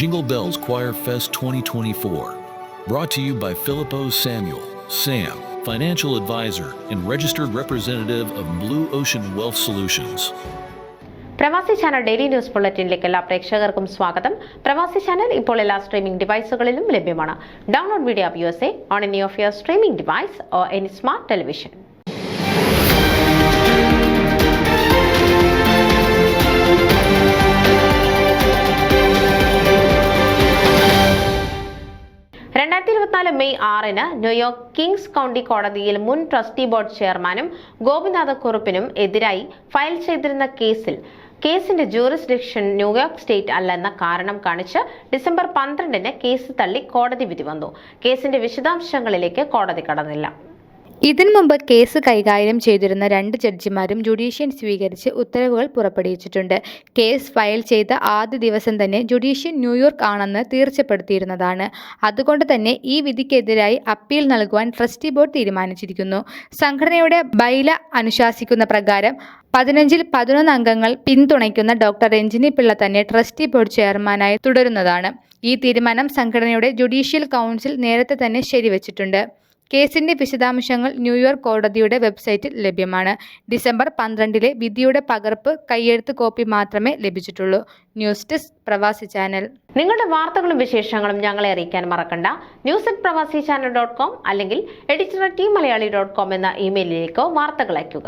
Jingle Bells Choir Fest 2024. Brought to you by Filippo Samuel, Sam, financial advisor and registered representative of Blue Ocean Wealth Solutions. പ്രവാസി channel daily news ബുള്ളറ്റിനിലേക്ക് എല്ലാ പ്രേക്ഷകർക്കും സ്വാഗതം. പ്രവാസി channel ഇപ്പോൾ എല്ലാ streaming ഡിവൈസുകളിലും ലഭ്യമാണ്. Download video app USA on any of your streaming device or any smart television. May 6 New York Kings county കോടതിയിൽ മുൻ ട്രസ്റ്റി ബോർഡ് ചെയർമാനും ഗോപിനാഥ കുറുപ്പിനും എതിരായി ഫയൽ ചെയ്തിരുന്ന കേസിന്റെ ജൂറിസ്ഡിക്ഷൻ ന്യൂയോർക്ക് സ്റ്റേറ്റ് അല്ലെന്ന കാരണം കാണിച്ച് ഡിസംബർ 12 കേസ് തള്ളി കോടതി വിധി വന്നു. കേസിന്റെ വിശദാംശങ്ങളിലേക്ക് കോടതി കടന്നില്ല. ഇതിനു മുമ്പ് കേസ് കൈകാര്യം ചെയ്തിരുന്ന 2 ജഡ്ജിമാരും ജുഡീഷ്യൻ സ്വീകരിച്ച് ഉത്തരവുകൾ പുറപ്പെടുവിച്ചിട്ടുണ്ട്. കേസ് ഫയൽ ചെയ്ത ആദ്യ ദിവസം തന്നെ ജുഡീഷ്യൻ ന്യൂയോർക്ക് ആണെന്ന് തീർച്ചപ്പെടുത്തിയിരുന്നതാണ്. അതുകൊണ്ട് തന്നെ ഈ വിധിക്കെതിരായി അപ്പീൽ നൽകുവാൻ ട്രസ്റ്റി ബോർഡ് തീരുമാനിച്ചിരിക്കുന്നു. സംഘടനയുടെ ബൈല അനുശാസിക്കുന്ന പ്രകാരം 15-ൽ 11 അംഗങ്ങൾ പിന്തുണയ്ക്കുന്ന ഡോക്ടർ രഞ്ജിനി പിള്ള തന്നെ ട്രസ്റ്റി ബോർഡ് ചെയർമാനായി തുടരുന്നതാണ്. ഈ തീരുമാനം സംഘടനയുടെ ജുഡീഷ്യൽ കൗൺസിൽ നേരത്തെ തന്നെ ശരിവച്ചിട്ടുണ്ട്. കേസിന്റെ വിശദാംശങ്ങൾ ന്യൂയോർക്ക് കോടതിയുടെ വെബ്സൈറ്റിൽ ലഭ്യമാണ്. ഡിസംബർ 12 വിധിയുടെ പകർപ്പ് കയ്യെഴുത്ത് കോപ്പി മാത്രമേ ലഭിച്ചിട്ടുള്ളൂ. ന്യൂസ് ഡെസ്ക് പ്രവാസി ചാനൽ. നിങ്ങളുടെ വാർത്തകളും വിശേഷങ്ങളും ഞങ്ങളെ അറിയിക്കാൻ മറക്കണ്ട. news@pravasichannel.com അല്ലെങ്കിൽ editor@tmalayali.com എന്ന ഇമെയിലിലേക്കോ വാർത്തകൾ അയയ്ക്കുക.